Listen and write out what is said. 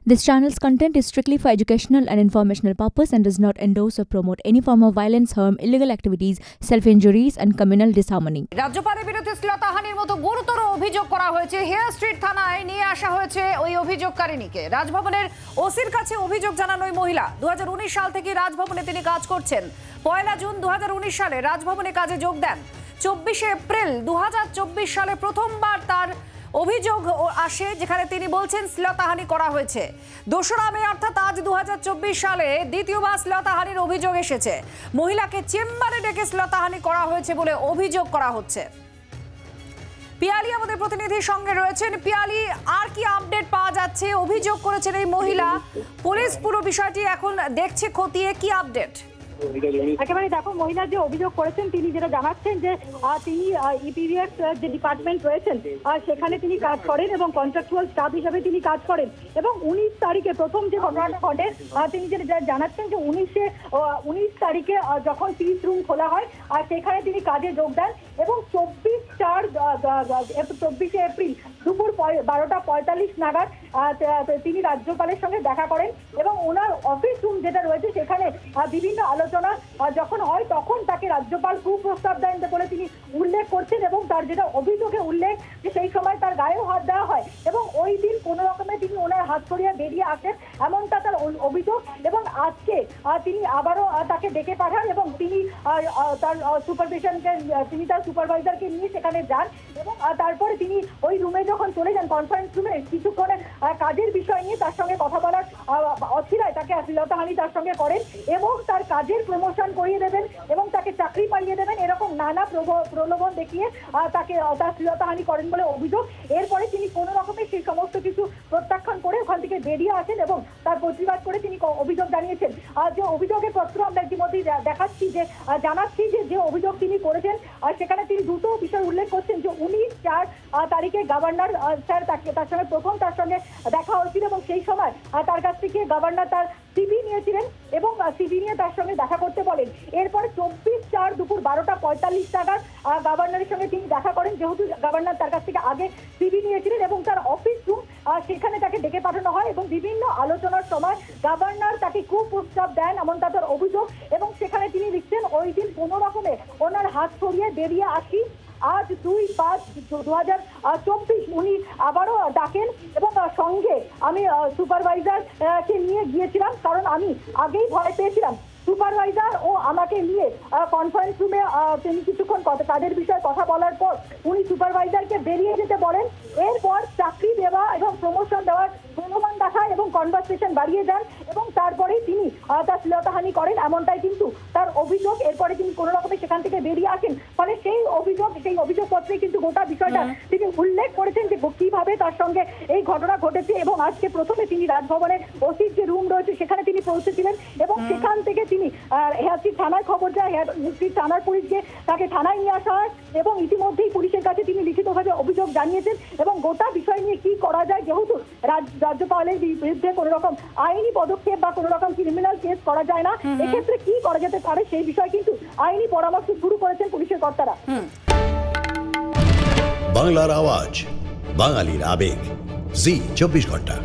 This channel's content is strictly for educational and informational purpose and does not endorse or promote any form of violence, harm, illegal activities, self-injuries and communal disharmony. রাজ্যপালের বিরুদ্ধে শ্লীলতাহানির মতো গুরুতর অভিযোগ করা হয়েছে। Hair street থানায় নিয়ে আসা হয়েছে ওই অভিযোগকারিনীকে। রাজভবনের ওসির কাছে অভিযোগ জানান ওই মহিলা। 2019 সাল থেকে রাজভবনে তিনি কাজ করছেন। 1 জুন 2019 সালে রাজভবনে কাজে যোগ দেন। 24 এপ্রিল 2024 সালে প্রথমবার তার অভিযোগ আসে, যেখানে তিনি বলছেন শ্লীলতাহানি করা হয়েছে। 2রা মে অর্থাৎ আজ 2024 সালে দ্বিতীয়বার শ্লীলতাহানির অভিযোগ এসেছে। মহিলাকে চেম্বারে ডেকে শ্লীলতাহানি করা হয়েছে বলে অভিযোগ করা হচ্ছে। পিয়ালি আমাদের প্রতিনিধির সঙ্গে রয়েছেন। পিয়ালি, আর কি আপডেট পাওয়া যাচ্ছে? অভিযোগ করেছেন এই মহিলা, পুলিশ পুরো বিষয়টি এখন দেখছে খতিয়ে, কি আপডেট? একেবারে দেখো, মহিলা যে অভিযোগ করেছেন তিনি যেটা জানাচ্ছেন যে তিনি ইপিভিএস যে ডিপার্টমেন্ট রয়েছেন সেখানে তিনি কাজ করেন এবং কন্ট্রাকচুয়াল স্টাফ হিসেবে তিনি কাজ করেন এবং 19 তারিখে প্রথম যে ঘটনাটা ঘটে তিনি যেটা জানাচ্ছেন যে 19 তারিখে যখন পিস রুম খোলা হয় আর সেখানে তিনি কাজে যোগ দেন এবং 24 এপ্রিল দুপুর 12:45 নাগাদ তিনি রাজ্যপালের সঙ্গে দেখা করেন এবং ওনার অফিস রুম যেটা রয়েছে সেখানে বিভিন্ন আলোচনা যখন হয় তখন তাকে রাজ্যপাল কুপ্রস্তাব দেন বলে তিনি উল্লেখ করছেন এবং তার যেটা অভিযোগে উল্লেখ যে সেই সময় তার গায়েও হাত দেওয়া হয় এবং ওই দিন কোনো রকমে তিনি ওনার হাত ছড়িয়ে বেরিয়ে আসেন, এমনটা তার অভিযোগ। এবং আজকে তিনি আবারও তাকে ডেকে পাঠান এবং তিনি তার সুপারভাইজারকে নিয়ে সেখানে যান এবং তারপরে তিনি ওই রুমে যখন চলে যান কনফারেন্স রুমে কিছুক্ষণের কাজের বিষয় নিয়ে তার সঙ্গে কথা বলার অছিলায় তাকে শ্লীলতাহানি তার সঙ্গে করেন এবং তার কাজের প্রমোশন করিয়ে দেবেন এবং তাকে চাকরি পাইয়ে দেবেন, এরকম নানা প্রলোভন দেখিয়ে তাকে তার শ্লীলতাহানি করেন বলে অভিযোগ। এরপরে তিনি কোনো রকমে সেই সমস্ত কিছু প্রত্যাখ্যান করে ওখান থেকে বেরিয়ে আসেন এবং তার প্রতিবাদ করে তিনি অভিযোগ জানিয়েছেন। যে অভিযোগের পত্র আমরা ইতিমধ্যেই জানাচ্ছি যে অভিযোগ তিনি করেছেন সেখানে তিনি দুটো বিষয় উল্লেখ করছেন যে 19 তারিখে গভর্নর স্যার তার সঙ্গে প্রথম তার সঙ্গে দেখা হয়েছিল এবং সেই সময় তার কাছ থেকে গভর্নর তার সিভি নিয়েছিলেন এবং সিভি নিয়ে তার সঙ্গে দেখা করতে বলেন। এরপরে 24 দুপুর 12:45 নাগাদ গভর্নরের সঙ্গে তিনি দেখা করেন, যেহেতু গভর্নর তার কাছ থেকে আগে সিভি নিয়েছিলেন এবং তার অফিস রুম সেখানে তাকে ডেকে পাঠানো হয় এবং বিভিন্ন আলোচনার সময় গভর্নর তাকে কুপ্রস্তাব দেন, এমনটা তার অভিযোগ। এবং সেখানে তিনি লিখছেন ওই দিন কোনো রকমে ওনার হাত ছড়িয়ে বেরিয়ে আসি। আজ 2/5/2024 উনি আবারও ডাকেন এবং সঙ্গে আমি সুপারভাইজারকে নিয়ে গিয়েছিলাম, কারণ আমি আগেই ভয় পেয়েছিলাম। সুপারভাইজার ও আমাকে নিয়ে কনফারেন্স রুমে তিনি কিছুক্ষণ কাজের বিষয়ে কথা বলার পর উনি সুপারভাইজারকে বেরিয়ে যেতে বলেন। এরপর চাকরি দেওয়া এবং প্রমোশন দেওয়ার প্রলোভন দেখায় এবং কনভারসেশন বাড়িয়ে যান এবং তারপরেই তিনি তার শ্লীলতাহানি করেন, এমনটাই কিন্তু তার অভিযোগ। এরপরে তিনি কোনো রকমে সেখান থেকে বেরিয়ে আসেন। ফলে সেই অভিযোগপত্রে কিন্তু গোটা বিষয়টা তিনি উল্লেখ করেছেন যে কিভাবে তার সঙ্গে এই ঘটনা ঘটেছে এবং আজকে প্রথমে তিনি রাজভবনের ওসির যে রুম রয়েছে সেখানে তিনি পৌঁছেছিলেন এবং সেখান থেকে তিনি হেয়ার স্ট্রিট থানায় খবর যায়, হেয়ার স্ট্রিট থানার পুলিশকে তাকে থানায় নিয়ে আসা হয় এবং ইতিমধ্যেই পুলিশের কাছে তিনি লিখিতভাবে অভিযোগ জানিয়েছেন এবং গোটা বিষয় নিয়ে কি করা যায়, যেহেতু রাজ্যপালের বিরুদ্ধে কোনো রকম আইনি পদক্ষেপ বা কোনো রকম ক্রিমিনাল কেস করা যায় না, এক্ষেত্রে কি করা যেতে পারে সেই বিষয়ে কিন্তু আইনি পরামর্শ শুরু করেছেন পুলিশের কর্তারা। বাংলার আওয়াজ, বাঙালির আবেগ, জি 24 ঘন্টা।